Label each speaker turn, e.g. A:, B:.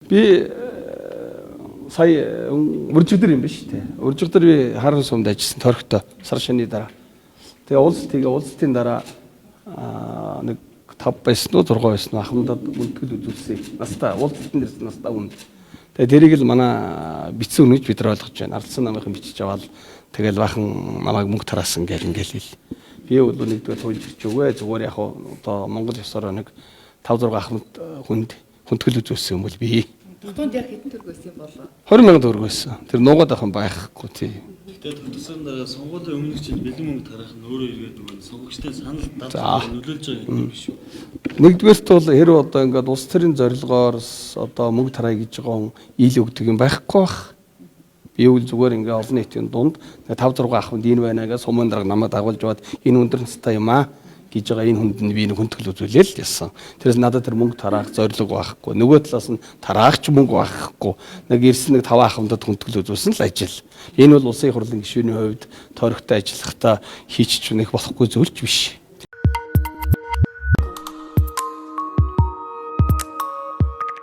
A: Би сая уржигдэр юм биш үү? Уржигдэр би харан сумд ажилласан торхтой сар шаны дараа. Тэгээ улстын дараа нэг 5 байсан уу 6 байсан уу ахмадад үлдгэл үзүүлсэн. Настаа улстын дээрс настаа үнд. Тэгээ дэрийг л манай бичсэн үнэж бид нар ойлгож байна. Ардсан намынхан бичиж аваад тэгэл бахан намайг мөнгө тараасан гэл ингээл хэл. Би бол нэгдүгээр туйлж өгөө зүгээр яг одоо Монгол ёсороо нэг 5 6 ахмад хүндэтгэл үзүүлсэн юм бол би.
B: Тутуунд яг хэдэн төгрөг байсан юм болоо?
A: 20,000 төгрөг байсан. Тэр нуугаад ахын байхгүй тий.
C: Гэхдээ төгссөн дараа сонгуулийн өмнөх жил бэлэн мөнгө тарах нь өөрөө ирээд нөгөө сонгогчтой санал давтах нөлөөлж байгаа юм биш үү?
A: Нэгдүгээрт бол хэрэг одоо ингээд улс төрийн зорилгоор одоо мөнгө тараа гэж байгаа хүн ил өгдөг юм байхгүй бах. Би үл зүгээр ингээд олон нийтийн дунд 5 6 ахмад энэ байна гэж сумын дарга намайг дагуулж бод энэ өндөр настай юм аа гэж байгаа энэ хүнд нь би нэг хүндэтгэл үзүүлээл яасан. Тэрээс надад тэр мөнгө тараах зорилго байхгүй. Нөгөө талаас нь тараагч мөнгө байхгүй. Нэг ирсэн нэг 5 ахмадад хүндэтгэл үзүүлсэн л ажил. Энэ бол улсын их хурлын гишүүний хувьд тойрогтой ажиллахдаа хийчих нэг болохгүй зүйлч биш.